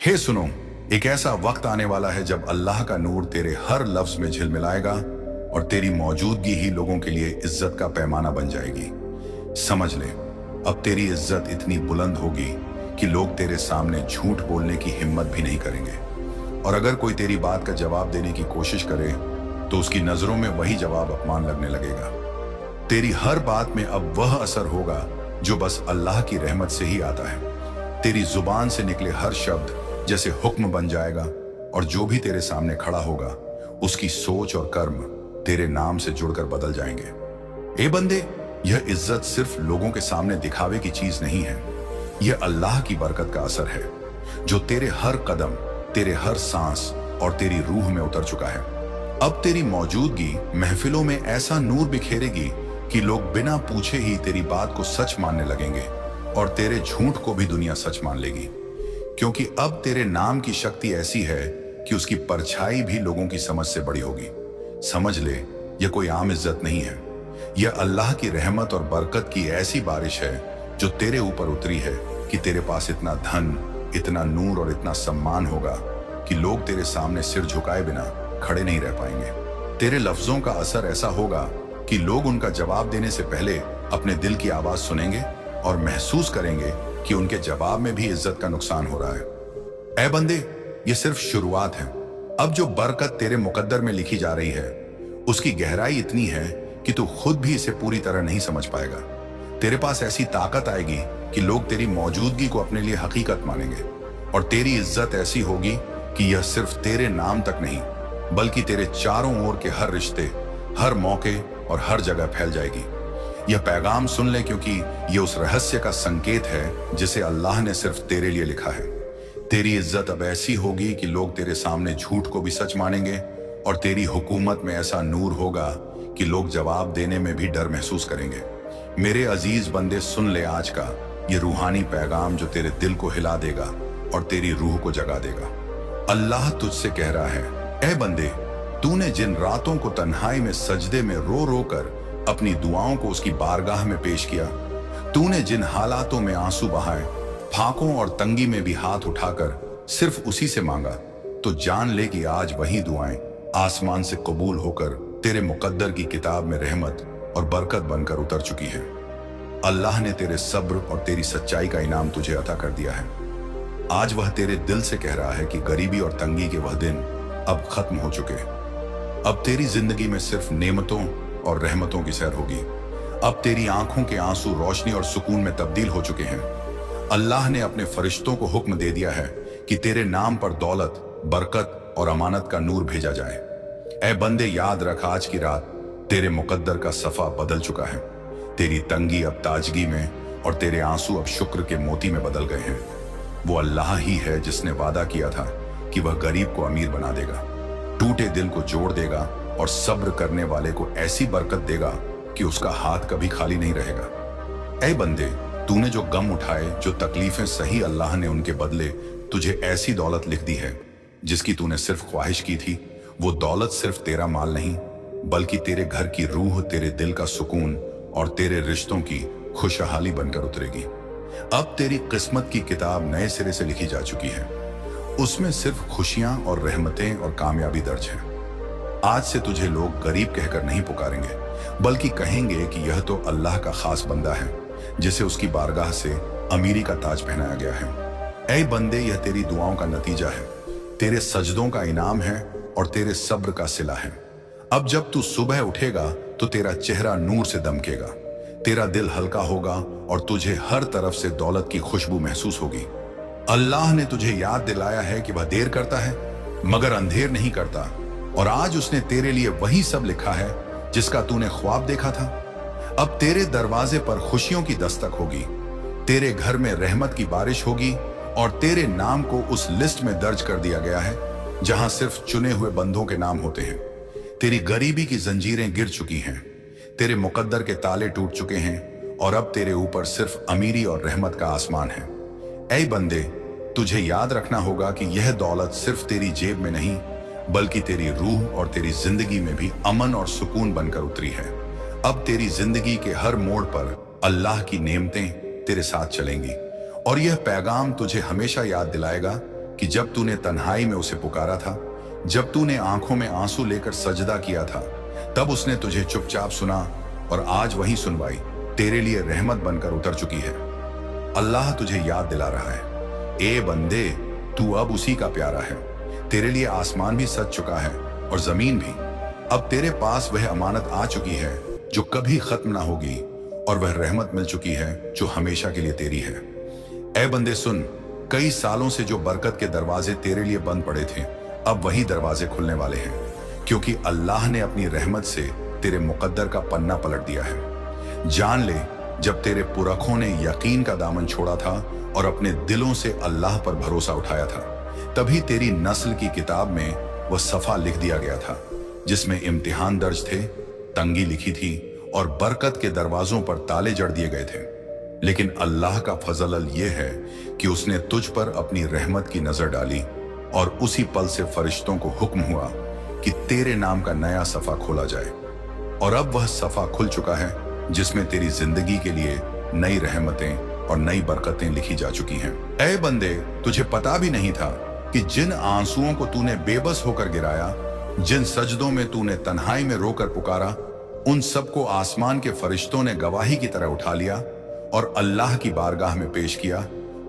हे सुनो, एक ऐसा वक्त आने वाला है जब अल्लाह का नूर तेरे हर लफ्ज में झिलमिलाएगा और तेरी मौजूदगी ही लोगों के लिए इज्जत का पैमाना बन जाएगी। समझ ले, अब तेरी इज्जत इतनी बुलंद होगी कि लोग तेरे सामने झूठ बोलने की हिम्मत भी नहीं करेंगे। और अगर कोई तेरी बात का जवाब देने की कोशिश करे तो उसकी नजरों में वही जवाब अपमान लगने लगेगा। तेरी हर बात में अब वह असर होगा जो बस अल्लाह की रहमत से ही आता है। तेरी जुबान से निकले हर शब्द जैसे हुक्म बन जाएगा और जो भी तेरे सामने खड़ा होगा उसकी सोच और कर्म तेरे नाम से जुड़कर बदल जाएंगे। ए बंदे, यह इज्जत सिर्फ लोगों के सामने दिखावे की चीज नहीं है, यह अल्लाह की बरकत का असर है जो तेरे हर कदम, तेरे हर सांस और तेरी रूह में उतर चुका है। अब तेरी मौजूदगी महफिलों में ऐसा नूर बिखेरेगी कि लोग बिना पूछे ही तेरी बात को सच मानने लगेंगे और तेरे झूठ को भी दुनिया सच मान लेगी, क्योंकि अब तेरे नाम की शक्ति ऐसी है कि उसकी परछाई भी लोगों की समझ से बड़ी होगी। समझ ले, यह कोई आम इज्जत नहीं है, यह अल्लाह की रहमत और बरकत की ऐसी बारिश है जो तेरे ऊपर उतरी है कि तेरे पास इतना धन, इतना नूर और इतना सम्मान होगा कि लोग तेरे सामने सिर झुकाए बिना खड़े नहीं रह पाएंगे। तेरे लफ्जों का असर ऐसा होगा कि लोग उनका जवाब देने से पहले अपने दिल की आवाज सुनेंगे और महसूस करेंगे कि उनके जवाब में भी इज्जत का नुकसान हो रहा है। ऐ बंदे, ये सिर्फ शुरुआत है। अब जो बरकत तेरे मुकद्दर में लिखी जा रही है उसकी गहराई इतनी है कि तू खुद भी इसे पूरी तरह नहीं समझ पाएगा। तेरे पास ऐसी ताकत आएगी कि लोग तेरी मौजूदगी को अपने लिए हकीकत मानेंगे और तेरी इज्जत ऐसी होगी कि यह सिर्फ तेरे नाम तक नहीं बल्कि तेरे चारों ओर के हर रिश्ते, हर मौके और हर जगह फैल जाएगी। यह पैगाम सुन ले, क्योंकि यह उस रहस्य का संकेत है जिसे अल्लाह ने सिर्फ तेरे लिए लिखा है। तेरी इज्जत अब ऐसी होगी कि लोग तेरे सामने झूठ को भी सच मानेंगे और तेरी हुकूमत में ऐसा नूर होगा कि लोग जवाब देने में भी डर महसूस करेंगे। मेरे अजीज बंदे, सुन ले आज का ये रूहानी पैगाम जो तेरे दिल को हिला देगा और तेरी रूह को जगा देगा। अल्लाह तुझसे कह रहा है, ऐ बंदे, तूने जिन रातों को तन्हाई में सजदे में रो रो कर अपनी दुआओं को उसकी बारगाह में पेश किया, तूने जिन हालातों में आंसू बहाए, फाकों और तंगी में भी हाथ उठाकर सिर्फ उसी से मांगा, तो जान ले कि आज वही दुआएं आसमान से कबूल होकर तेरे मुकद्दर की किताब में रहमत और बरकत बनकर उतर चुकी है। अल्लाह ने तेरे सब्र और तेरी सच्चाई का इनाम तुझे अता कर दिया है। आज वह तेरे दिल से कह रहा है कि गरीबी और तंगी के वह दिन अब खत्म हो चुके। अब तेरी जिंदगी में सिर्फ नेमतों और रहमतों की सैर होगी। अब तेरी आंखों के आंसू रोशनी और सुकून में तब्दील हो चुके हैं। अल्लाह ने अपने फरिश्तों को हुक्म दे दिया है कि तेरे नाम पर दौलत, बरकत और अमानत का नूर भेजा जाए। ऐ बंदे, याद रख, आज की रात तेरे मुकद्दर का सफा बदल चुका है। तेरी तंगी अब ताजगी में और तेरे आंसू अब शुक्र के मोती में बदल गए हैं। वो अल्लाह ही है जिसने वादा किया था कि वह गरीब को अमीर बना देगा, टूटे दिल को जोड़ देगा और सब्र करने वाले को ऐसी बरकत देगा कि उसका हाथ कभी खाली नहीं रहेगा। ऐ बंदे, तूने जो गम उठाए, जो तकलीफें सही, अल्लाह ने उनके बदले तुझे ऐसी दौलत लिख दी है जिसकी तूने सिर्फ ख्वाहिश की थी। वो दौलत सिर्फ तेरा माल नहीं बल्कि तेरे घर की रूह, तेरे दिल का सुकून और तेरे रिश्तों की खुशहाली बनकर उतरेगी। अब तेरी किस्मत की किताब नए सिरे से लिखी जा चुकी है। उसमें सिर्फ खुशियां और रहमतें और कामयाबी दर्ज है। आज से तुझे लोग गरीब कहकर नहीं पुकारेंगे बल्कि कहेंगे कि यह तो अल्लाह का खास बंदा है जिसे उसकी बारगाह से अमीरी का ताज पहनाया गया है। ऐ बंदे, यह तेरी दुआओं का नतीजा है, तेरे सजदों का इनाम है और तेरे सब्र का सिला है। अब जब तू सुबह उठेगा तो तेरा चेहरा नूर से दमकेगा, तेरा दिल हल्का होगा और तुझे हर तरफ से दौलत की खुशबू महसूस होगी। अल्लाह ने तुझे याद दिलाया है कि वह देर करता है मगर अंधेर नहीं करता, और आज उसने तेरे लिए वही सब लिखा है जिसका तूने ख्वाब देखा था। अब तेरे दरवाजे पर खुशियों की दस्तक होगी, तेरे घर में रहमत की बारिश होगी और तेरे नाम को उस लिस्ट में दर्ज कर दिया गया है जहां सिर्फ चुने हुए बंदों के नाम होते हैं। तेरी गरीबी की जंजीरें गिर चुकी हैं, तेरे मुकद्दर के ताले टूट चुके हैं और अब तेरे ऊपर सिर्फ अमीरी और रहमत का आसमान है। ऐ बंदे, तुझे याद रखना होगा कि यह दौलत सिर्फ तेरी जेब में नहीं बल्कि तेरी रूह और तेरी जिंदगी में भी अमन और सुकून बनकर उतरी है। अब तेरी जिंदगी के हर मोड़ पर अल्लाह की नेमतें तेरे साथ चलेंगी और यह पैगाम तुझे हमेशा याद दिलाएगा कि जब तूने तन्हाई में उसे पुकारा था, जब तूने आंखों में आंसू लेकर सजदा किया था, तब उसने तुझे चुपचाप सुना और आज वही सुनवाई तेरे लिए रहमत बनकर उतर चुकी है। अल्लाह तुझे याद दिला रहा है, ए बंदे, तू अब उसी का प्यारा है। तेरे लिए आसमान भी सज चुका है और जमीन भी। अब तेरे पास वह अमानत आ चुकी है जो कभी खत्म ना होगी, और वह रहमत मिल चुकी है जो हमेशा के लिए तेरी है। ए बंदे सुन, कई सालों से जो बरकत के दरवाजे तेरे लिए बंद पड़े थे, अब वही दरवाजे खुलने वाले हैं, क्योंकि अल्लाह ने अपनी रहमत से तेरे मुकद्दर का पन्ना पलट दिया है। जान ले, जब तेरे पुरखों ने यकीन का दामन छोड़ा था और अपने दिलों से अल्लाह पर भरोसा उठाया था, तभी तेरी नस्ल की किताब में वह सफा लिख दिया गया था जिसमें इम्तिहान दर्ज थे, तंगी लिखी थी और बरकत के दरवाजों पर ताले जड़ दिए गए थे। लेकिन अल्लाह का फजल यह है कि उसने तुझ पर अपनी रहमत की नजर डाली और उसी पल से फरिश्तों को हुक्म हुआ कि तेरे नाम का नया सफा खोला जाए। और अब वह सफा खुल चुका है जिसमें तेरी जिंदगी के लिए नई रहमतें और नई बरकतें लिखी जा चुकी हैं। ऐ बंदे, तुझे पता भी नहीं था कि जिन आंसुओं को तूने बेबस होकर गिराया, जिन सजदों में तूने तन्हाई में रोकर पुकारा, उन सबको आसमान के फरिश्तों ने गवाही की तरह उठा लिया और अल्लाह की बारगाह में पेश किया,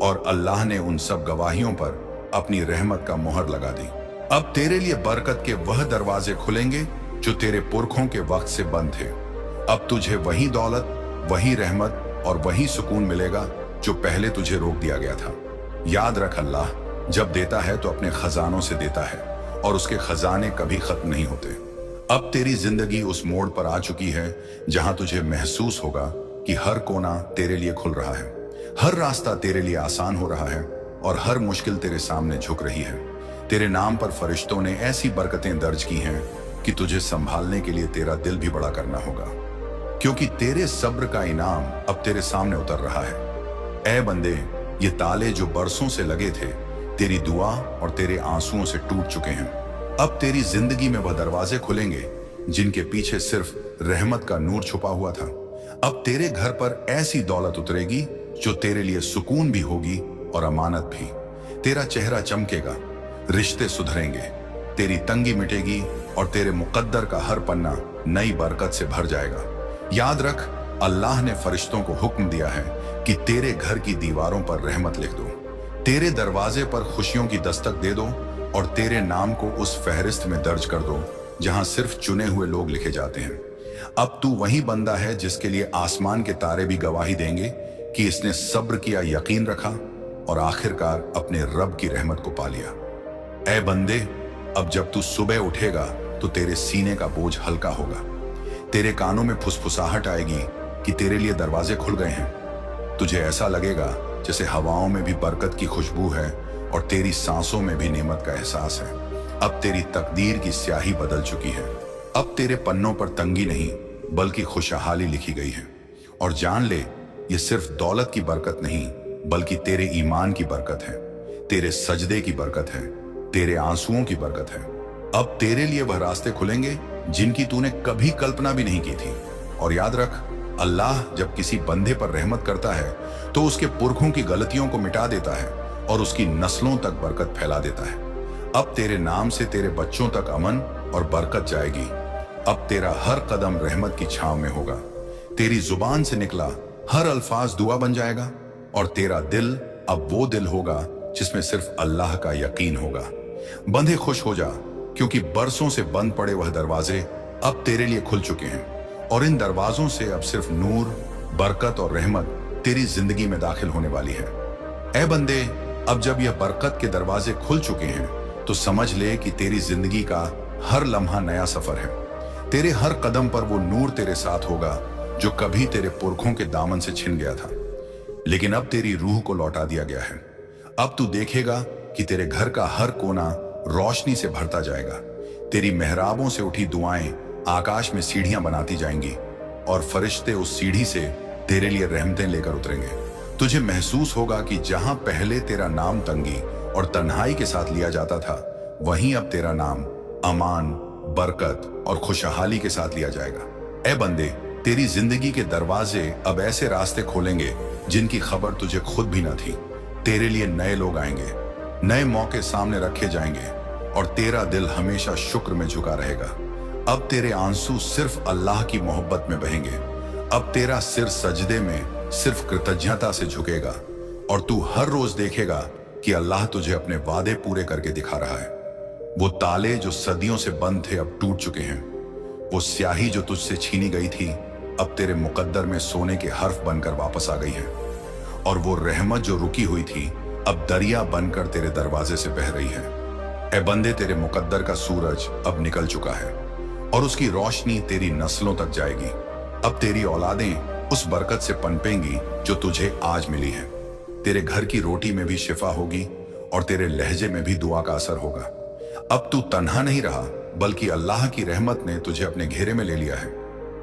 और अल्लाह ने उन सब गवाहियों पर अपनी रहमत का मोहर लगा दी। अब तेरे लिए बरकत के वह दरवाजे खुलेंगे जो तेरे पुरखों के वक्त से बंद थे। अब तुझे वही दौलत, वही रहमत और वही सुकून मिलेगा जो पहले तुझे रोक दिया गया था। याद रख, अल्लाह जब देता है तो अपने खजानों से देता है और उसके खजाने कभी खत्म नहीं होते। अब तेरी जिंदगी उस मोड़ पर आ चुकी है जहां तुझे महसूस होगा कि हर कोना तेरे लिए खुल रहा है, हर रास्ता तेरे लिए आसान हो रहा है और हर मुश्किल तेरे सामने झुक रही है। तेरे नाम पर फरिश्तों ने ऐसी बरकतें दर्ज की हैं कि तुझे संभालने के लिए तेरा दिल भी बड़ा करना होगा, क्योंकि तेरे सब्र का इनाम अब तेरे सामने उतर रहा है। ऐ बंदे, ये ताले जो बरसों से लगे थे, तेरी दुआ और तेरे आंसुओं से टूट चुके हैं। अब तेरी जिंदगी में वह दरवाजे खुलेंगे जिनके पीछे सिर्फ रहमत का नूर छुपा हुआ था। अब तेरे घर पर ऐसी दौलत उतरेगी जो तेरे लिए सुकून भी होगी और अमानत भी। तेरा चेहरा चमकेगा, रिश्ते सुधरेंगे, तेरी तंगी मिटेगी और तेरे मुकद्दर का हर पन्ना नई बरकत से भर जाएगा। याद रख, अल्लाह ने फरिश्तों को हुक्म दिया है कि तेरे घर की दीवारों पर रहमत लिख दो, तेरे दरवाजे पर खुशियों की दस्तक दे दो और तेरे नाम को उस फहरिस्त में दर्ज कर दो जहां सिर्फ चुने हुए लोग लिखे जाते हैं। अब तू वही बंदा है जिसके लिए आसमान के तारे भी गवाही देंगे कि इसने सब्र किया, यकीन रखा और आखिरकार अपने रब की रहमत को पा लिया। ऐ बंदे, अब जब तू सुबह उठेगा तो तेरे सीने का बोझ हल्का होगा, तेरे कानों में फुसफुसाहट आएगी कि तेरे लिए दरवाजे खुल गए हैं। तुझे ऐसा लगेगा जैसे हवाओं में भी बरकत की खुशबू है और तेरी सांसों में भी नेमत का एहसास है। अब तेरी तकदीर की स्याही बदल चुकी है। अब तेरे पन्नों पर तंगी नहीं बल्कि खुशहाली लिखी गई है। और जान ले, ये सिर्फ दौलत की बरकत नहीं बल्कि तेरे ईमान की बरकत है, तेरे सजदे की बरकत है, तेरे आंसुओं की बरकत है। अब तेरे लिए वह रास्ते खुलेंगे जिनकी तूने कभी कल्पना भी नहीं की थी। और याद रख, अल्लाह जब किसी बंदे पर रहमत करता है तो उसके पुरखों की गलतियों को मिटा देता है और उसकी नस्लों तक बरकत फैला देता है। अब तेरे नाम से तेरे बच्चों तक अमन और बरकत जाएगी। अब तेरा हर कदम रहमत की छांव में होगा, तेरी जुबान से निकला हर अल्फाज दुआ बन जाएगा और तेरा दिल अब वो दिल होगा जिसमें सिर्फ अल्लाह का यकीन होगा। बंदे खुश हो जा, क्योंकि बरसों से बंद पड़े वह दरवाजे अब तेरे लिए खुल चुके हैं और इन दरवाजों से अब सिर्फ नूर, बरकत और रहमत तेरी जिंदगी में दाखिल होने वाली है। ऐ बंदे, अब जब यह बरकत के दरवाजे खुल चुके हैं तो समझ ले कि तेरी जिंदगी का हर लम्हा नया सफर है। तेरे हर कदम पर वो नूर तेरे साथ होगा जो कभी तेरे पुरखों के दामन से छिन गया था, लेकिन अब तेरी रूह को लौटा दिया गया है। अब तू देखेगा कि तेरे घर का हर कोना रोशनी से भरता जाएगा। तेरी मेहराबों से उठी दुआएं आकाश में सीढ़ियां बनाती जाएंगी और फरिश्ते उस सीढ़ी से तेरे लिए रहमतें लेकर उतरेंगे। तुझे महसूस होगा कि जहां पहले तेरा नाम तंगी और तन्हाई के साथ लिया जाता था, वहीं अब तेरा नाम अमान, बरकत और खुशहाली के साथ लिया जाएगा। ऐ बंदे, तेरी जिंदगी के दरवाजे अब ऐसे रास्ते खोलेंगे जिनकी खबर तुझे खुद भी न थी। तेरे लिए नए लोग आएंगे, नए मौके सामने रखे जाएंगे और तेरा दिल हमेशा शुक्र में झुका रहेगा। अब तेरे आंसू सिर्फ अल्लाह की मोहब्बत में बहेंगे। अब तेरा सिर सजदे में सिर्फ कृतज्ञता से झुकेगा और तू हर रोज देखेगा कि अल्लाह तुझे अपने वादे पूरे करके दिखा रहा है। वो ताले जो सदियों से बंद थे अब टूट चुके हैं। वो स्याही जो तुझसे छीनी गई थी अब तेरे मुकद्दर में सोने के हर्फ बनकर वापस आ गई है। और वो रहमत जो रुकी हुई थी अब दरिया बनकर तेरे दरवाजे से बह रही है। ए बंदे, तेरे मुकद्दर का सूरज अब निकल चुका है और उसकी रोशनी तेरी नस्लों तक जाएगी। अब तेरी औलादें उस बरकत से पनपेंगी जो तुझे आज मिली है। तेरे घर की रोटी में भी शिफा होगी और तेरे लहजे में भी दुआ का असर होगा। अब तू तन्हा नहीं रहा, बल्कि अल्लाह की रहमत ने तुझे अपने घेरे में ले लिया है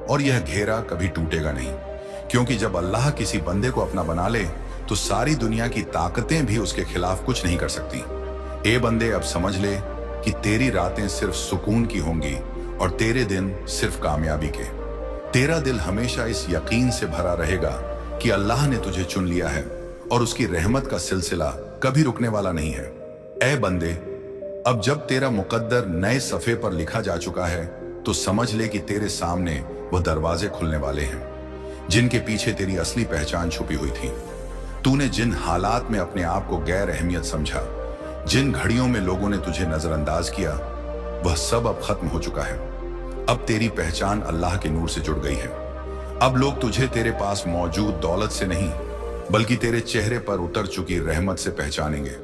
और यह घेरा कभी टूटेगा नहीं, क्योंकि जब अल्लाह किसी बंदे को अपना बना ले तो सारी दुनिया की ताकतें भी उसके खिलाफ कुछ नहीं कर सकती। ए बंदे, अब समझ ले कि तेरी रातें सिर्फ सुकून की होंगी और तेरे दिन सिर्फ कामयाबी के। तेरा दिल हमेशा इस यकीन से भरा रहेगा कि अल्लाह ने तुझे चुन लिया है और उसकी रहमत का सिलसिला कभी रुकने वाला नहीं है। ए बंदे, अब जब तेरा मुकद्दर नए सफे पर लिखा जा चुका है तो समझ ले कि तेरे सामने वह दरवाजे खुलने वाले हैं जिनके पीछे तेरी असली पहचान छुपी हुई थी। तूने जिन हालात में अपने आप को गैर अहमियत समझा, जिन घड़ियों में लोगों ने तुझे नजरअंदाज किया, वह सब अब खत्म हो चुका है। अब तेरी पहचान अल्लाह के नूर से जुड़ गई है। अब लोग तुझे तेरे पास मौजूद दौलत से नहीं, बल्कि तेरे चेहरे पर उतर चुकी रहमत से पहचानेंगे।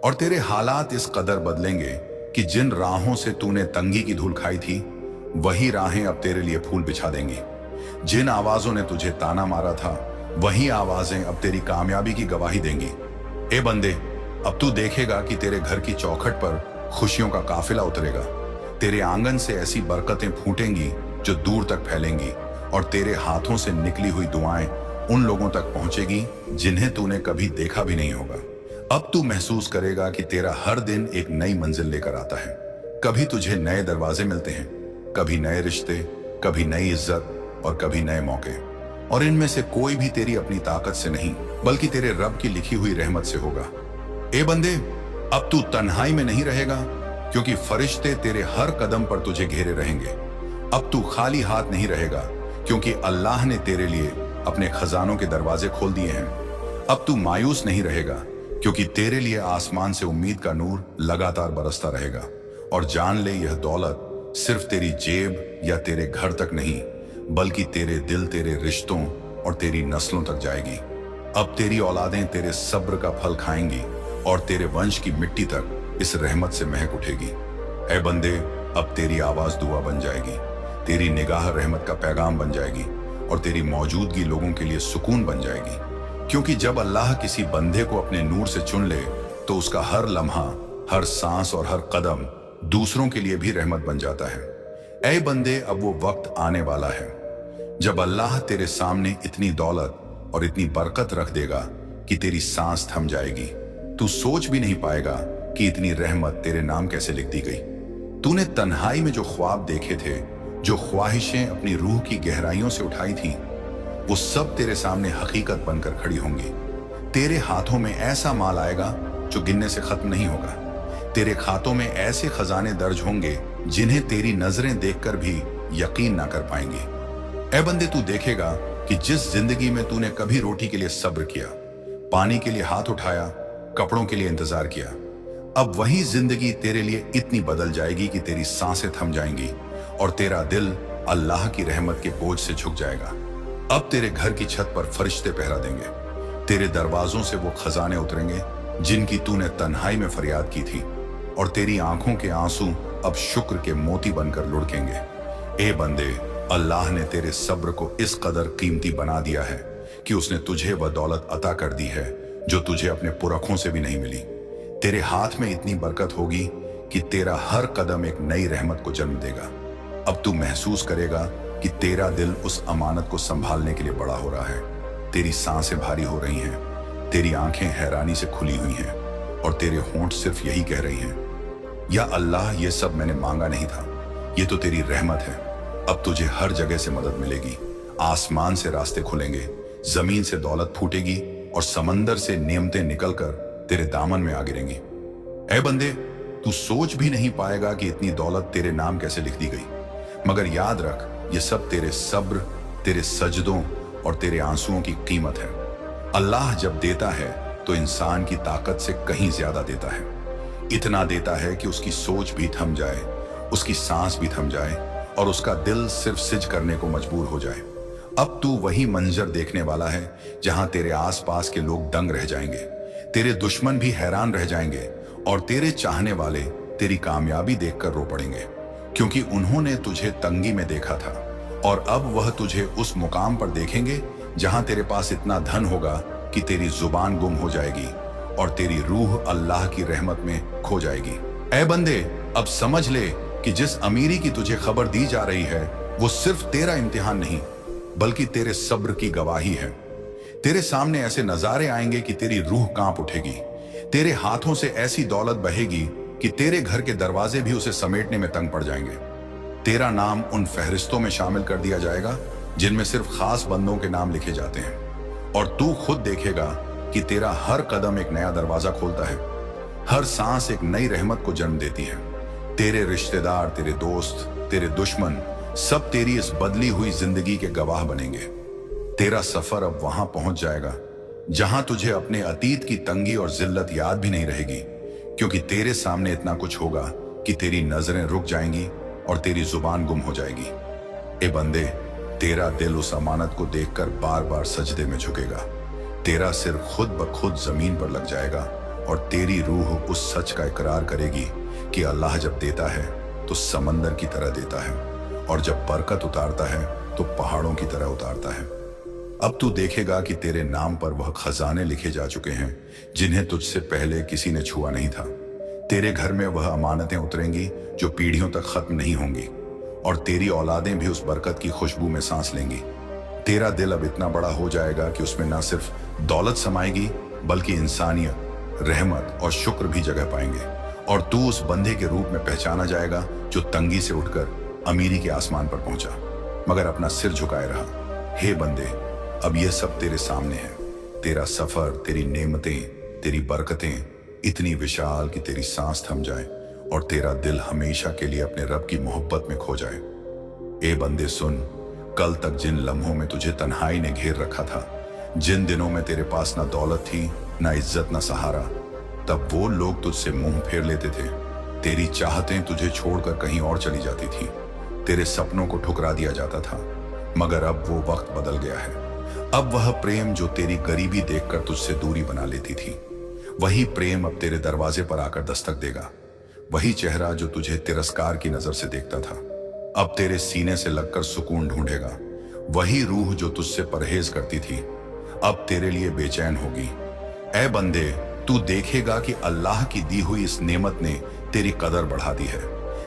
और तेरे हालात इस कदर बदलेंगे कि जिन राहों से तूने तंगी की धूल खाई थी, वही राहें अब तेरे लिए फूल बिछा देंगी। जिन आवाजों ने तुझे ताना मारा था, वही आवाजें अब तेरी कामयाबी की गवाही देंगी। ए बंदे, अब तू देखेगा कि तेरे घर की चौखट पर खुशियों का काफिला उतरेगा। तेरे आंगन से ऐसी बरकतें फूटेंगी जो दूर तक फैलेंगी और तेरे हाथों से निकली हुई दुआएं उन लोगों तक पहुंचेगी जिन्हें तूने कभी देखा भी नहीं होगा। अब तू महसूस करेगा कि तेरा हर दिन एक नई मंजिल लेकर आता है। कभी तुझे नए दरवाजे मिलते हैं, कभी नए रिश्ते, कभी नई इज्जत और कभी नए मौके। और इनमें से कोई भी तेरी अपनी ताकत से नहीं, बल्कि तेरे रब की लिखी हुई रहमत से होगा। ए बंदे, अब तू तन्हाई में नहीं रहेगा, क्योंकि फरिश्ते तेरे हर कदम पर तुझे घेरे रहेंगे। अब तू खाली हाथ नहीं रहेगा, क्योंकि अल्लाह ने तेरे लिए अपने खजानों के दरवाजे खोल दिए हैं। अब तू मायूस नहीं रहेगा, क्योंकि तेरे लिए आसमान से उम्मीद का नूर लगातार बरसता रहेगा। और जान ले, यह दौलत सिर्फ तेरी जेब या तेरे घर तक नहीं, बल्कि तेरे दिल, तेरे रिश्तों और तेरी नस्लों तक जाएगी। अब तेरी औलादें तेरे सब्र का फल खाएंगी और तेरे वंश की मिट्टी तक इस रहमत से महक उठेगी। ऐ बंदे, अब तेरी आवाज दुआ बन जाएगी, तेरी निगाह रहमत का पैगाम बन जाएगी और तेरी मौजूदगी लोगों के लिए सुकून बन जाएगी। क्योंकि जब अल्लाह किसी बंदे को अपने नूर से चुन ले तो उसका हर लम्हा, हर सांस और हर कदम दूसरों के लिए भी रहमत बन जाता है। ऐ बंदे, अब वो वक्त आने वाला है जब अल्लाह तेरे सामने इतनी दौलत और इतनी बरकत रख देगा कि तेरी सांस थम जाएगी। तू सोच भी नहीं पाएगा कि इतनी रहमत तेरे नाम कैसे लिख दी गई। तूने तन्हाई में जो ख्वाब देखे थे, जो ख्वाहिशें अपनी रूह की गहराइयों से उठाई थी, वो सब तेरे सामने हकीकत बनकर खड़ी होंगी। तेरे हाथों में ऐसा माल आएगा जो गिनने से खत्म नहीं होगा। तेरे खातों में ऐसे खजाने दर्ज होंगे जिन्हें तेरी नजरें देखकर भी यकीन ना कर पाएंगी। ऐ बंदे, तू देखेगा कि जिस जिंदगी में तूने कभी रोटी के लिए सब्र किया, पानी के लिए हाथ उठाया, कपड़ों के लिए इंतजार किया, अब वही जिंदगी तेरे लिए इतनी बदल जाएगी कि तेरी सांसें थम जाएंगी और तेरा दिल अल्लाह की रहमत के बोझ से झुक जाएगा। अब तेरे घर की छत पर फरिश्ते पहरा देंगे। तेरे दरवाजों से वो खजाने उतरेंगे जिनकी तूने तन्हाई में फरियाद की थी और तेरी आंखों के आंसू अब शुक्र के मोती बनकर लुढ़केंगे। ए बंदे, अल्लाह ने तेरे सब्र को इस कदर कीमती बना दिया है कि उसने तुझे वह दौलत अता कर दी है जो तुझे अपने पुरखों से भी नहीं मिली। तेरे हाथ में इतनी बरकत होगी कि तेरा हर कदम एक नई रहमत को जन्म देगा। अब तू महसूस करेगा कि तेरा दिल उस अमानत को संभालने के लिए बड़ा हो रहा है। तेरी सांसें भारी हो रही हैं, तेरी आंखें हैरानी से खुली हुई हैं और तेरे होंठ सिर्फ यही कह रही हैं, या अल्लाह, ये सब मैंने मांगा नहीं था, ये तो तेरी रहमत है। अब तुझे हर जगह से मदद मिलेगी, आसमान से रास्ते खुलेंगे, जमीन से दौलत फूटेगी और समंदर से नेमतें निकलकर तेरे दामन में आ गिरेंगी। ऐ बंदे, तू सोच भी नहीं पाएगा कि इतनी दौलत तेरे नाम कैसे लिख दी गई। मगर याद रख, ये सब तेरे सब्र, तेरे सजदों और तेरे आंसुओं की कीमत है। अल्लाह जब देता है तो इंसान की ताकत से कहीं ज्यादा देता है। इतना देता है कि उसकी सोच भी थम जाए, उसकी सांस भी थम जाए और उसका दिल सिर्फ सिज करने को मजबूर हो जाए। अब तू वही मंजर देखने वाला है जहां तेरे आसपास के लोग दंग रह जाएंगे, तेरे दुश्मन भी हैरान रह जाएंगे और तेरे चाहने वाले तेरी कामयाबी देखकर रो पड़ेंगे, क्योंकि उन्होंने तुझे तंगी में देखा था और अब वह तुझे उस मुकाम पर देखेंगे जहां तेरे पास इतना धन होगा कि तेरी जुबान गुम हो जाएगी और तेरी रूह अल्लाह की रहमत में खो जाएगी। ऐ बंदे, अब समझ ले कि जिस अमीरी की तुझे खबर दी जा रही है वो सिर्फ तेरा इम्तिहान नहीं बल्कि तेरे सब्र की गवाही है। तेरे सामने ऐसे नजारे आएंगे कि तेरी रूह कांप उठेगी। तेरे हाथों से ऐसी दौलत बहेगी कि तेरे घर के दरवाजे भी उसे समेटने में तंग पड़ जाएंगे। तेरा नाम उन फहरिस्तों में शामिल कर दिया जाएगा जिनमें सिर्फ खास बंदों के नाम लिखे जाते हैं और तू खुद देखेगा कि तेरा हर कदम एक नया दरवाजा खोलता है, हर सांस एक नई रहमत को जन्म देती है। तेरे रिश्तेदार, तेरे दोस्त, तेरे दुश्मन सब तेरी इस बदली हुई जिंदगी के गवाह बनेंगे। तेरा सफर अब वहां पहुंच जाएगा जहां तुझे अपने अतीत की तंगी और जिल्लत याद भी नहीं रहेगी, क्योंकि तेरे सामने इतना कुछ होगा कि तेरी नजरें रुक जाएंगी और तेरी जुबान गुम हो जाएगी। ए बंदे, तेरा दिल उस अमानत को देखकर बार बार सजदे में झुकेगा, तेरा सिर खुद ब खुद जमीन पर लग जाएगा और तेरी रूह उस सच का इकरार करेगी कि अल्लाह जब देता है तो समंदर की तरह देता है और जब बरकत उतारता है तो पहाड़ों की तरह उतारता है। अब तू देखेगा कि तेरे नाम पर वह खजाने लिखे जा चुके हैं जिन्हें तुझसे पहले किसी ने छुआ नहीं था। तेरे घर में वह अमानतें उतरेंगी जो पीढ़ियों तक खत्म नहीं होंगी और तेरी औलादें भी उस बरकत की खुशबू में सांस लेंगी। तेरा दिल अब इतना बड़ा हो जाएगा कि उसमें न सिर्फ दौलत समाएगी बल्कि इंसानियत, रहमत और शुक्र भी जगह पाएंगे और तू उस बंदे के रूप में पहचाना जाएगा जो तंगी से उठकर अमीरी के आसमान पर पहुंचा मगर अपना सिर झुकाए रहा। हे बंदे, अब यह सब तेरे सामने है। तेरा सफर, तेरी नेमतें, तेरी बरकतें इतनी विशाल कि तेरी सांस थम जाए और तेरा दिल हमेशा के लिए अपने रब की मोहब्बत में खो जाए। ए बंदे सुन, कल तक जिन लम्हों में तुझे तन्हाई ने घेर रखा था, जिन दिनों में तेरे पास ना दौलत थी, ना इज्जत, ना सहारा, तब वो लोग तुझसे मुंह फेर लेते थे। तेरी चाहतें तुझे छोड़कर कहीं और चली जाती थी, तेरे सपनों को ठुकरा दिया जाता था। मगर अब वो वक्त बदल गया है। अब वह प्रेम जो तेरी गरीबी देखकर तुझसे दूरी बना लेती थी, वही प्रेम अब तेरे दरवाजे पर आकर दस्तक देगा। वही चेहरा जो तुझे तिरस्कार की नजर से देखता था, अब तेरे सीने से लगकर सुकून ढूंढेगा। वही रूह जो तुझसे परहेज करती थी, अब तेरे लिए बेचैन होगी। ऐ बंदे, तू देखेगा कि अल्लाह की दी हुई इस नेमत ने तेरी कदर बढ़ा दी है।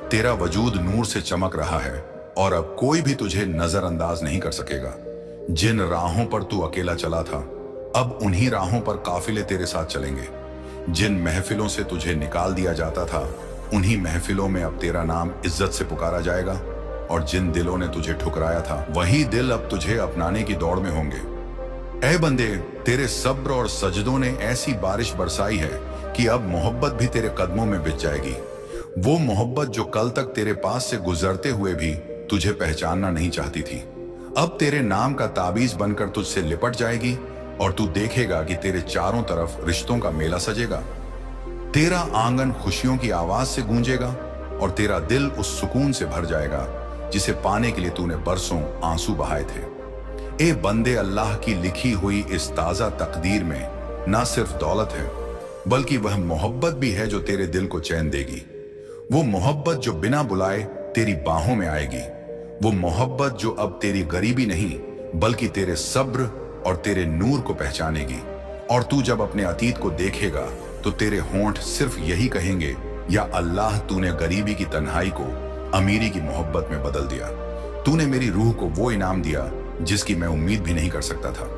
तेरा वजूद नूर से चमक रहा है और अब कोई भी तुझे नजरअंदाज नहीं कर सकेगा। जिन राहों पर तू अकेला चला था, अब उन्हीं राहों पर काफिले तेरे साथ चलेंगे। जिन महफिलों से तुझे निकाल दिया जाता था, उन्हीं महफिलों में अब तेरा नाम इज्जत से पुकारा जाएगा और जिन दिलों ने तुझे ठुकराया था, वही दिल अब तुझे अपनाने की दौड़ में होंगे। ऐ बंदे, तेरे सब्र और सजदों ने ऐसी बारिश बरसाई है कि अब मोहब्बत भी तेरे कदमों में बिछ जाएगी। वो मोहब्बत जो कल तक तेरे पास से गुजरते हुए भी तुझे पहचानना नहीं चाहती थी, अब तेरे नाम का ताबीज बनकर तुझसे लिपट जाएगी और तू देखेगा कि तेरे चारों तरफ रिश्तों का मेला सजेगा। तेरा आंगन खुशियों की आवाज से गूंजेगा और तेरा दिल उस सुकून से भर जाएगा जिसे पाने के लिए तूने बरसों आंसू बहाए थे। ए बंदे, अल्लाह की लिखी हुई इस ताजा तकदीर में ना सिर्फ दौलत है बल्कि वह मोहब्बत भी है जो तेरे दिल को चैन देगी। वो मोहब्बत जो बिना बुलाए तेरी बाहों में आएगी। वो मोहब्बत जो अब तेरी गरीबी नहीं बल्कि तेरे सब्र और तेरे नूर को पहचानेगी। और तू जब अपने अतीत को देखेगा तो तेरे होंठ सिर्फ यही कहेंगे, या अल्लाह, तूने गरीबी की तन्हाई को अमीरी की मोहब्बत में बदल दिया। तूने मेरी रूह को वो इनाम दिया जिसकी मैं उम्मीद भी नहीं कर सकता था।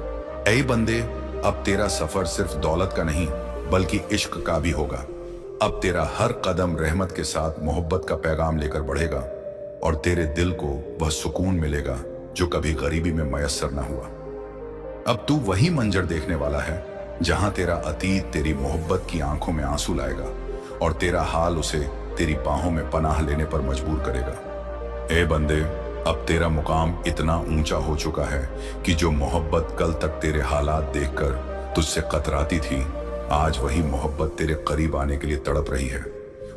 ऐ बंदे, अब तेरा सफर सिर्फ दौलत का नहीं बल्कि इश्क का भी होगा। अब तेरा हर कदम रहमत के साथ मोहब्बत का पैगाम लेकर बढ़ेगा और तेरे दिल को वह सुकून मिलेगा जो कभी गरीबी में मयस्सर ना हुआ। अब तू वही मंजर देखने वाला है जहां तेरा अतीत तेरी मोहब्बत की आंखों में आंसू लाएगा और तेरा हाल उसे तेरी बाहों में पनाह लेने पर मजबूर करेगा। ए बंदे, अब तेरा मुकाम इतना ऊंचा हो चुका है कि जो मोहब्बत कल तक तेरे हालात देखकर तुझसे कतराती थी, आज वही मोहब्बत तेरे करीब आने के लिए तड़प रही है।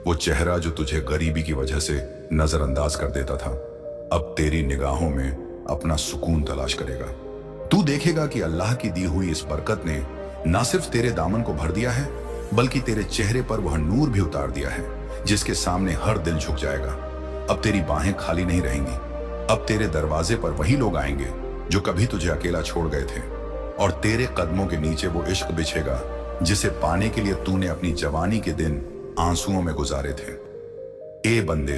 वो चेहरा जो तुझे गरीबी की वजह से नजरअंदाज कर देता था, अब तेरी निगाहों में अपना सुकून तलाश करेगा। तू देखेगा कि अल्लाह की दी हुई इस बरकत ने न सिर्फ तेरे दामन को भर दिया है, बल्कि तेरे चेहरे पर वह नूर भी उतार दिया है जिसके सामने हर दिल झुक जाएगा। अब तेरी बाहें खाली नहीं रहेंगी। अब तेरे दरवाजे पर वही लोग आएंगे जो कभी तुझे अकेला छोड़ गए थे, और तेरे कदमों के नीचे वो इश्क बिछेगा जिसे पाने के लिए तूने अपनी जवानी के दिन आंसुओं में गुजारे थे। ए बंदे,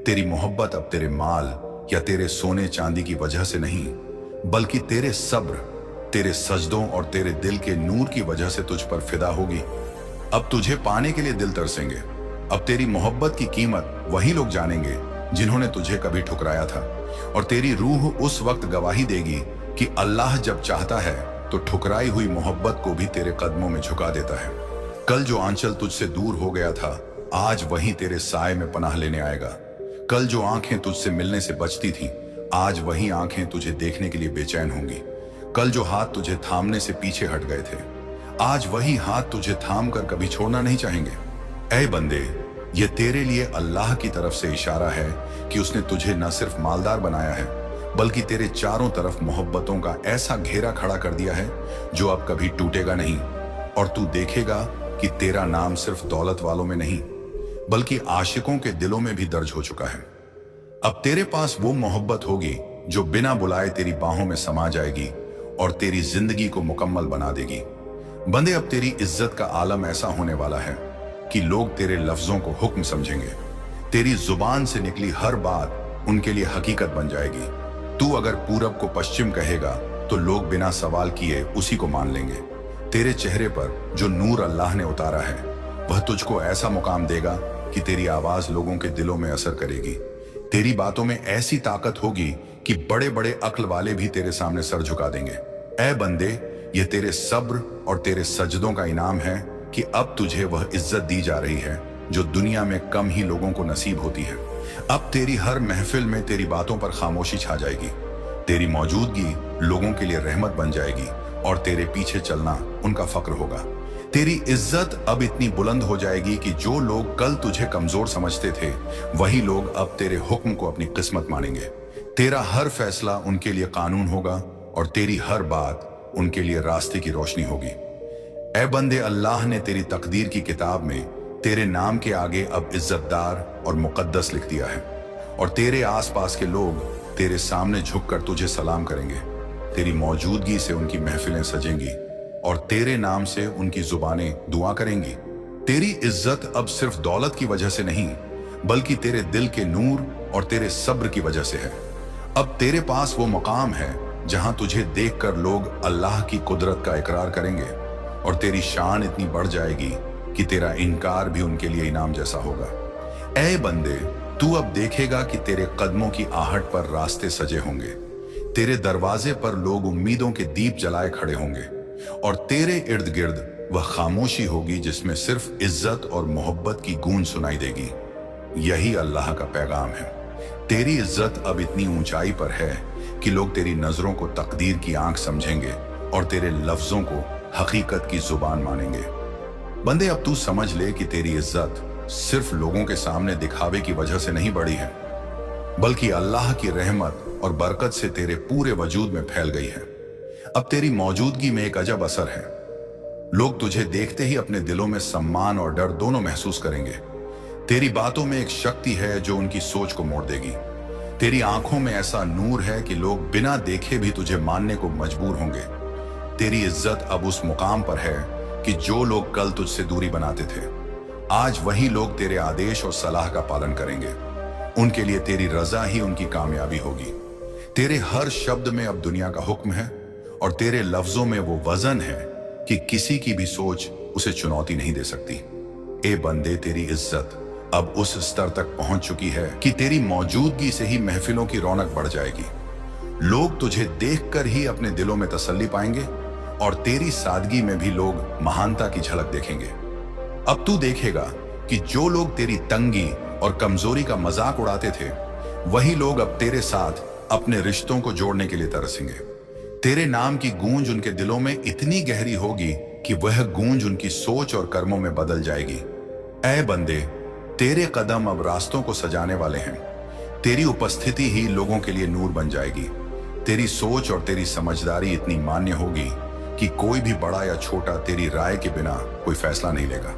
तेरी मोहब्बत अब तेरे माल या तेरे सोने चांदी की वजह से नहीं, बल्कि तेरे सब्र, तेरे सजदों और तेरे दिल के नूर की वजह से तुझ पर फिदा होगी। अब तुझे पाने के लिए दिल तरसेंगे। अब तेरी मोहब्बत की कीमत वही लोग जानेंगे जिन्होंने तुझे कभी ठुकराया था, और तेरी रूह उस वक्त गवाही देगी कि अल्लाह जब चाहता है तो ठुकराई हुई मोहब्बत को भी तेरे कदमों में झुका देता है। कल जो आंचल तुझसे दूर हो गया था, आज वही तेरे साए में पनाह लेने आएगा। कल जो आंखें तुझसे मिलने से बचती थीं, आज वही आंखें तुझे देखने के लिए बेचैन होंगी। कल जो हाथ तुझे थामने से पीछे हट गए थे, आज वही हाथ तुझे थाम कर कभी छोड़ना नहीं चाहेंगे। ऐ बंदे, ये तेरे लिए अल्लाह की तरफ से इशारा है कि उसने तुझे न सिर्फ मालदार बनाया है, बल्कि तेरे चारों तरफ मोहब्बतों का ऐसा घेरा खड़ा कर दिया है जो अब कभी टूटेगा नहीं। और तू देखेगा कि तेरा नाम सिर्फ दौलत वालों में नहीं, बल्कि आशिकों के दिलों में भी दर्ज हो चुका है। अब तेरे पास वो मोहब्बत होगी जो बिना बुलाए तेरी बाहों में समा जाएगी और तेरी जिंदगी को मुकम्मल बना देगी। बंदे, अब तेरी इज्जत का आलम ऐसा होने वाला है कि लोग तेरे लफ्जों को हुक्म समझेंगे। तेरी जुबान से निकली हर बात उनके लिए हकीकत बन जाएगी। तू अगर पूरब को पश्चिम कहेगा तो लोग बिना सवाल किए उसी को मान लेंगे। तेरे चेहरे पर जो नूर अल्लाह ने उतारा है, वह तुझको ऐसा मुकाम देगा कि तेरी आवाज लोगों के दिलों में असर करेगी। तेरी बातों में ऐसी ताकत होगी कि बड़े बड़े अक्ल वाले भी तेरे सामने सर झुका देंगे। ऐ बंदे, ये तेरे सब्र और तेरे सजदों का इनाम है कि अब तुझे वह इज्जत दी जा रही है जो दुनिया में कम ही लोगों को नसीब होती है। अब तेरी हर महफिल में तेरी बातों पर खामोशी छा जाएगी। तेरी मौजूदगी लोगों के लिए रहमत बन जाएगी और तेरे पीछे चलना उनका फक्र होगा। तेरी इज्जत अब इतनी बुलंद हो जाएगी कि जो लोग कल तुझे कमजोर समझते थे, वही लोग अब तेरे हुक्म को अपनी किस्मत मानेंगे। तेरा हर फैसला उनके लिए कानून होगा और तेरी हर बात उनके लिए रास्ते की रोशनी होगी। ऐ बंदे, अल्लाह ने तेरी तकदीर की किताब में तेरे नाम के आगे अब इज्जतदार और मुकद्दस लिख दिया है, और तेरे आसपास के लोग तेरे सामने झुककर तुझे सलाम करेंगे। तेरी मौजूदगी से उनकी महफिलें सजेंगी और तेरे नाम से उनकी जुबानें दुआ करेंगी। तेरी इज्जत अब सिर्फ दौलत की वजह से नहीं, बल्कि तेरे दिल के नूर और तेरे सब्र की वजह से है। अब तेरे पास वो मकाम है जहां तुझे देखकर लोग अल्लाह की कुदरत का इकरार करेंगे, और तेरी शान इतनी बढ़ जाएगी कि तेरा इनकार भी उनके लिए इनाम जैसा होगा। ऐ बंदे, तू अब देखेगा कि तेरे कदमों की आहट पर रास्ते सजे होंगे। तेरे दरवाजे पर लोग उम्मीदों के दीप जलाए खड़े होंगे, और तेरे इर्द गिर्द वह खामोशी होगी जिसमें सिर्फ इज्जत और मोहब्बत की गूंज सुनाई देगी। यही अल्लाह का पैगाम है। तेरी इज्जत अब इतनी ऊंचाई पर है कि लोग तेरी नजरों को तकदीर की आंख समझेंगे और तेरे लफ्जों को हकीकत की जुबान मानेंगे। बंदे, अब तू समझ ले कि तेरी इज्जत सिर्फ लोगों के सामने दिखावे की वजह से नहीं बढ़ी है, बल्कि अल्लाह की रहमत और बरकत से तेरे पूरे वजूद में फैल गई है। अब तेरी मौजूदगी में एक अजब असर है। लोग तुझे देखते ही अपने दिलों में सम्मान और डर दोनों महसूस करेंगे। तेरी बातों में एक शक्ति है जो उनकी सोच को मोड़ देगी। तेरी आंखों में ऐसा नूर है कि लोग बिना देखे भी तुझे मानने को मजबूर होंगे। तेरी इज्जत अब उस मुकाम पर है कि जो लोग कल तुझसे दूरी बनाते थे, आज वही लोग तेरे आदेश और सलाह का पालन करेंगे। उनके लिए तेरी रजा ही उनकी कामयाबी होगी। तेरे हर शब्द में अब दुनिया का हुक्म है, और तेरे लफ्जों में वो वजन है कि किसी की भी सोच उसे चुनौती नहीं दे सकती। ए बंदे, तेरी इज्जत अब उस स्तर तक पहुंच चुकी है कि तेरी मौजूदगी से ही महफिलों की रौनक बढ़ जाएगी। लोग तुझे देखकर ही अपने दिलों में तसल्ली पाएंगे, और तेरी सादगी में भी लोग महानता की झलक देखेंगे। अब तू देखेगा कि जो लोग तेरी तंगी और कमजोरी का मजाक उड़ाते थे, वही लोग अब तेरे साथ अपने रिश्तों को जोड़ने के लिए तरसेंगे। तेरे नाम की गूंज उनके दिलों में इतनी गहरी होगी कि वह गूंज उनकी सोच और कर्मों में बदल जाएगी। ऐ बंदे, तेरे कदम अब रास्तों को सजाने वाले हैं। तेरी उपस्थिति ही लोगों के लिए नूर बन जाएगी। तेरी सोच और तेरी समझदारी इतनी मान्य होगी कि कोई भी बड़ा या छोटा तेरी राय के बिना कोई फैसला नहीं लेगा।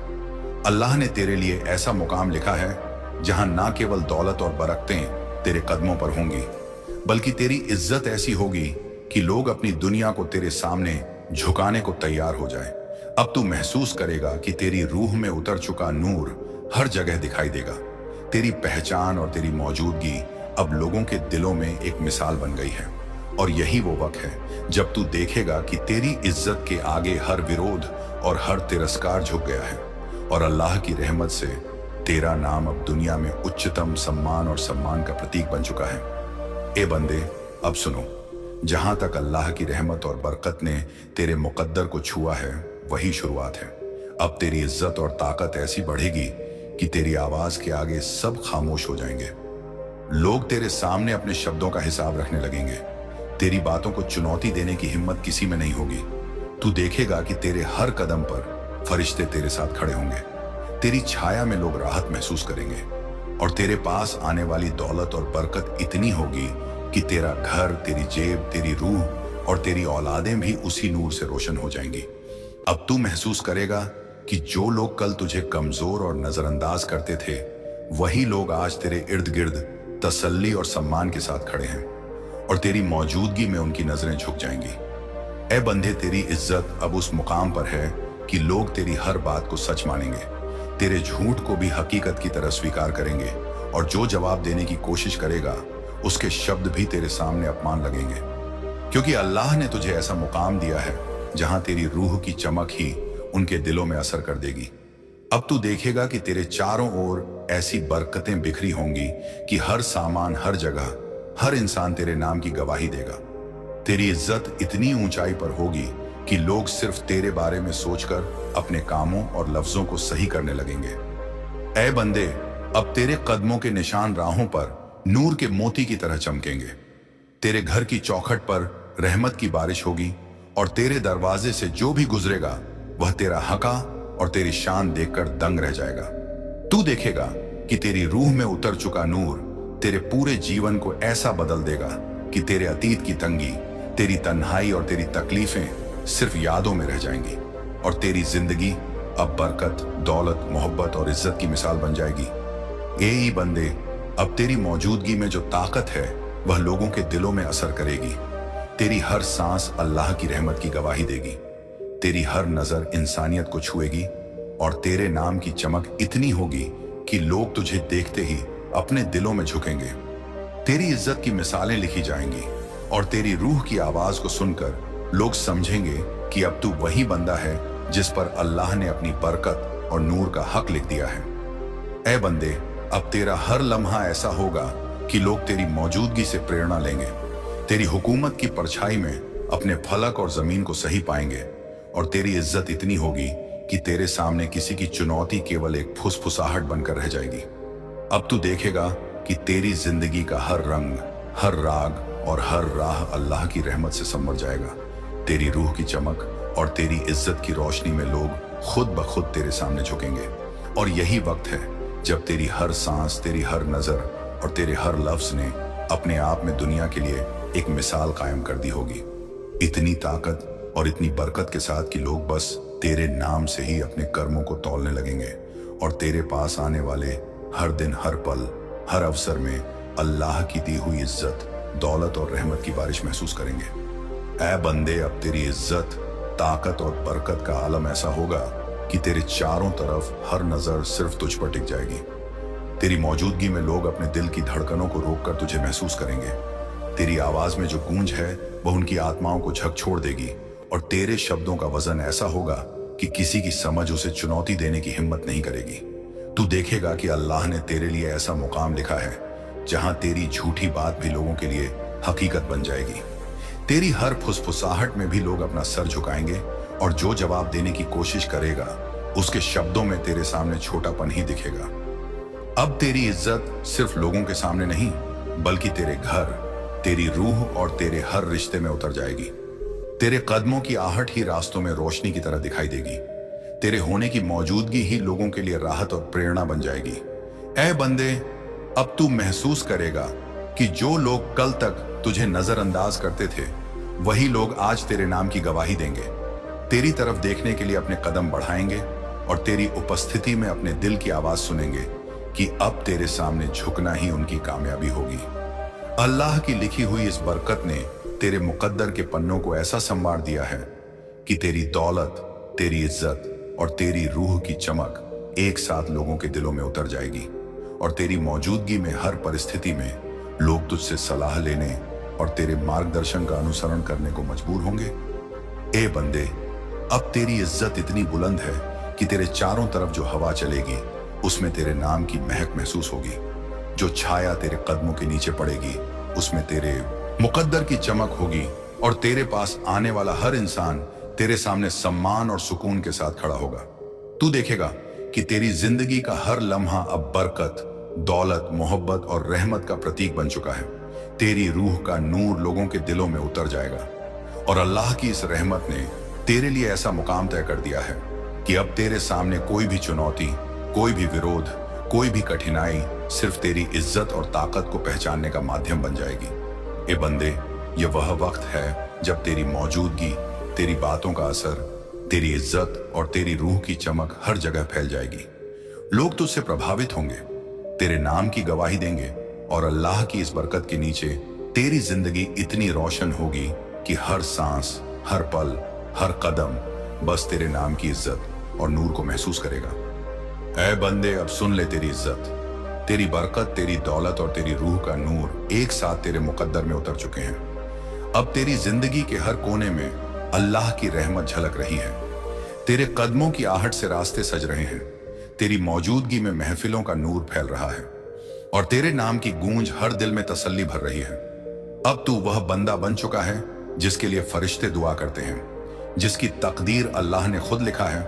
अल्लाह ने तेरे लिए ऐसा मुकाम लिखा है जहां ना केवल दौलत और बरकतें तेरे कदमों पर होंगी, बल्कि तेरी इज्जत ऐसी होगी कि लोग अपनी दुनिया को तेरे सामने झुकाने को तैयार हो जाए। अब तू महसूस करेगा कि तेरी रूह में उतर चुका नूर हर जगह दिखाई देगा। तेरी पहचान और तेरी मौजूदगी अब लोगों के दिलों में एक मिसाल बन गई है। और यही वो वक्त है जब तू देखेगा कि तेरी इज्जत के आगे हर विरोध और हर तिरस्कार झुक गया है, और अल्लाह की रहमत से तेरा नाम अब दुनिया में उच्चतम सम्मान और सम्मान का प्रतीक बन चुका है। ए बंदे, अब सुनो, जहां तक अल्लाह की रहमत और बरकत ने तेरे मुकद्दर को छुआ है, वही शुरुआत है। अब तेरी इज्जत और ताकत ऐसी बढ़ेगी कि तेरी आवाज के आगे सब खामोश हो जाएंगे। लोग तेरे सामने अपने शब्दों का हिसाब रखने लगेंगे। तेरी बातों को चुनौती देने की हिम्मत किसी में नहीं होगी। तू देखेगा कि तेरे हर कदम पर फरिश्ते तेरे साथ खड़े होंगे। तेरी छाया में लोग राहत महसूस करेंगे, और तेरे पास आने वाली दौलत और बरकत इतनी होगी कि तेरा घर, तेरी जेब, तेरी रूह और तेरी औलादें भी उसी नूर से रोशन हो जाएंगी। अब तू महसूस करेगा कि जो लोग कल तुझे कमजोर और नजरअंदाज करते थे, वही लोग आज तेरे इर्द गिर्द तसल्ली और सम्मान के साथ खड़े हैं, और तेरी मौजूदगी में उनकी नजरें झुक जाएंगी। ऐ बंदे, तेरी इज्जत अब उस मुकाम पर है कि लोग तेरी हर बात को सच मानेंगे, तेरे झूठ को भी हकीकत की तरह स्वीकार करेंगे, और जो जवाब देने की कोशिश करेगा उसके शब्द भी तेरे सामने अपमान लगेंगे। क्योंकि अल्लाह ने तुझे ऐसा मुकाम दिया है जहां तेरी रूह की चमक ही उनके दिलों में असर कर देगी। अब तू देखेगा कि तेरे चारों ओर ऐसी बरकतें बिखरी होंगी कि हर सामान, हर जगह, हर इंसान तेरे नाम की गवाही देगा। तेरी इज्जत इतनी ऊंचाई पर होगी कि लोग सिर्फ तेरे बारे में सोचकर अपने कामों और लफ्जों को सही करने लगेंगे। ऐ बंदे, अब तेरे कदमों के निशान राहों पर नूर के मोती की तरह चमकेंगे। तेरे घर की चौखट पर रहमत की बारिश होगी, और तेरे दरवाजे से जो भी गुजरेगा वह तेरा हका और तेरी शान देखकर दंग रह जाएगा। तू देखेगा कि तेरी रूह में उतर चुका नूर तेरे पूरे जीवन को ऐसा बदल देगा कि तेरे अतीत की तंगी, तेरी तन्हाई और तेरी तकलीफें सिर्फ यादों में रह जाएंगी, और तेरी जिंदगी अब बरकत, दौलत, मोहब्बत और इज्जत की मिसाल बन जाएगी। ए बंदे, अब तेरी मौजूदगी में जो ताकत है वह लोगों के दिलों में असर करेगी। तेरी हर सांस अल्लाह की रहमत की गवाही देगी। तेरी हर नजर इंसानियत को छुएगी, और तेरे नाम की चमक इतनी होगी कि लोग तुझे देखते ही अपने दिलों में झुकेंगे। तेरी इज्जत की मिसालें लिखी जाएंगी, और तेरी रूह की आवाज को सुनकर लोग समझेंगे कि अब तू वही बंदा है जिस पर अल्लाह ने अपनी बरकत और नूर का हक लिख दिया है। ऐ बंदे, अब तेरा हर लम्हा ऐसा होगा कि लोग तेरी मौजूदगी से प्रेरणा लेंगे। तेरी हुकूमत की परछाई में अपने फलक और जमीन को सही पाएंगे, और तेरी इज्जत इतनी होगी कि तेरे सामने किसी की चुनौती केवल एक फुसफुसाहट बनकर रह जाएगी। अब तू देखेगा कि तेरी जिंदगी का हर रंग, हर राग और हर राह अल्लाह की रहमत से संवर जाएगा। तेरी रूह की चमक और तेरी इज्जत की रोशनी में लोग खुद ब खुद तेरे सामने झुकेंगे, और यही वक्त है जब तेरी हर सांस, तेरी हर नजर और तेरे हर लफ्ज ने अपने आप में दुनिया के लिए एक मिसाल कायम कर दी होगी। इतनी ताकत और इतनी बरकत के साथ कि लोग बस तेरे नाम से ही अपने कर्मों को तौलने लगेंगे, और तेरे पास आने वाले हर दिन, हर पल, हर अवसर में अल्लाह की दी हुई इज्जत, दौलत और रहमत की बारिश महसूस करेंगे। ऐ बंदे, अब तेरी इज्जत, ताकत और बरकत का आलम ऐसा होगा कि तेरे चारों तरफ हर नजर सिर्फ तुझ पर टिक जाएगी। तेरी मौजूदगी में लोग अपने दिल की धड़कनों को रोककर तुझे महसूस करेंगे। तेरी आवाज में जो गूंज है वह उनकी आत्माओं को झकझोर देगी, और तेरे शब्दों का वजन ऐसा होगा कि किसी की समझ उसे चुनौती देने की हिम्मत नहीं करेगी। तू देखेगा कि अल्लाह ने तेरे लिए ऐसा मुकाम लिखा है जहां तेरी झूठी बात भी लोगों के लिए हकीकत बन जाएगी। तेरी हर फुसफुसाहट में भी लोग अपना सर झुकाएंगे, और जो जवाब देने की कोशिश करेगा उसके शब्दों में तेरे सामने छोटापन ही दिखेगा। अब तेरी इज्जत सिर्फ लोगों के सामने नहीं, बल्कि तेरे घर, तेरी रूह और तेरे हर रिश्ते में उतर जाएगी। तेरे कदमों की आहट ही रास्तों में रोशनी की तरह दिखाई देगी। तेरे होने की मौजूदगी ही लोगों के लिए राहत और प्रेरणा बन जाएगी। ऐ बंदे, अब तू महसूस करेगा कि जो लोग कल तक तुझे नजरअंदाज करते थे, वही लोग आज तेरे नाम की गवाही देंगे, तेरी तरफ देखने के लिए अपने कदम बढ़ाएंगे और तेरी उपस्थिति में अपने दिल की आवाज सुनेंगे कि अब तेरे सामने झुकना ही उनकी कामयाबी होगी। अल्लाह की लिखी हुई इस बरकत ने तेरे मुकद्दर के पन्नों को ऐसा संवार दिया है कि तेरी दौलत, तेरी इज्जत और तेरी रूह की चमक एक साथ लोगों के दिलों में उतर जाएगी और तेरी मौजूदगी में हर परिस्थिति में लोग तुझसे सलाह लेने और तेरे मार्गदर्शन का अनुसरण करने को मजबूर होंगे। ए बंदे, अब तेरी इज्जत इतनी बुलंद है कि तेरे चारों तरफ जो हवा चलेगी उसमें तेरे नाम की महक महसूस होगी। जो छाया तेरे कदमों के नीचे पड़ेगी उसमें तेरे मुकद्दर की चमक होगी और तेरे पास आने वाला हर इंसान तेरे सामने सम्मान और सुकून के साथ खड़ा होगा। तू देखेगा कि तेरी जिंदगी का हर लम्हा अब बरकत, दौलत, मोहब्बत और रहमत का प्रतीक बन चुका है। तेरी रूह का नूर लोगों के दिलों में उतर जाएगा और अल्लाह की इस रहमत ने तेरे लिए ऐसा मुकाम तय कर दिया है कि अब तेरे सामने कोई भी चुनौती, कोई भी विरोध, कोई भी कठिनाई सिर्फ तेरी इज्जत और ताकत को पहचानने का माध्यम बन जाएगी। ए बंदे, ये वह वक्त है जब तेरी मौजूदगी, तेरी बातों का असर, तेरी इज्जत और तेरी रूह की चमक हर जगह फैल जाएगी। लोग तुझसे प्रभावित होंगे, तेरे नाम की गवाही देंगे और अल्लाह की इस बरकत के नीचे तेरी जिंदगी इतनी रोशन होगी कि हर सांस, हर पल, हर कदम बस तेरे नाम की इज्जत और नूर को महसूस करेगा। ऐ बंदे, अब सुन ले तेरी इज्जत, तेरी बरकत, तेरी दौलत और तेरी रूह का नूर एक साथ तेरे मुकद्दर में उतर चुके हैं। अब तेरी जिंदगी के हर कोने में अल्लाह की रहमत झलक रही है। तेरे कदमों की आहट से रास्ते सज रहे हैं। तेरी मौजूदगी में महफिलों का नूर फैल रहा है और तेरे नाम की गूंज हर दिल में तसल्ली भर रही है। अब तू वह बंदा बन चुका है जिसके लिए फरिश्ते दुआ करते हैं, जिसकी तकदीर अल्लाह ने खुद लिखा है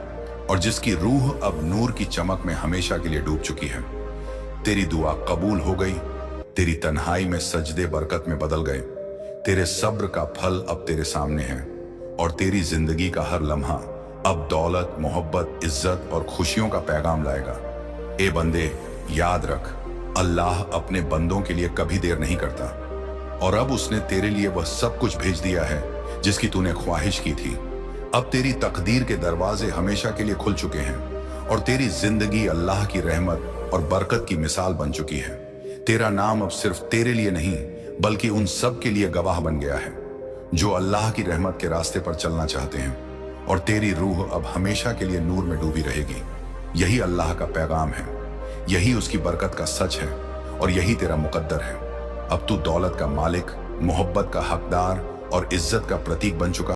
और जिसकी रूह अब नूर की चमक में हमेशा के लिए डूब चुकी है। तेरी दुआ कबूल हो गई, तेरी तन्हाई में सजदे बरकत में बदल गए, तेरे सब्र का फल अब तेरे सामने है और तेरी जिंदगी का हर लम्हा अब दौलत, मोहब्बत, इज्जत और खुशियों का पैगाम लाएगा। ए बंदे, याद रख, अल्लाह अपने बंदों के लिए कभी देर नहीं करता और अब उसने तेरे लिए वह सब कुछ भेज दिया है जिसकी तूने ख्वाहिश की थी। अब तेरी तकदीर के दरवाजे हमेशा के लिए खुल चुके हैं और तेरी जिंदगी अल्लाह की रहमत और बरकत की मिसाल बन चुकी है। तेरा नाम अब सिर्फ तेरे लिए नहीं, बल्कि उन सब के लिए गवाह बन गया है जो अल्लाह की रहमत के रास्ते पर चलना चाहते हैं और तेरी रूह अब हमेशा के लिए नूर में डूबी रहेगी। यही अल्लाह का पैगाम है, यही उसकी बरकत का सच है और यही तेरा मुकद्दर है। अब तू दौलत का मालिक, मोहब्बत का हकदार और इज्जत का प्रतीक बन चुका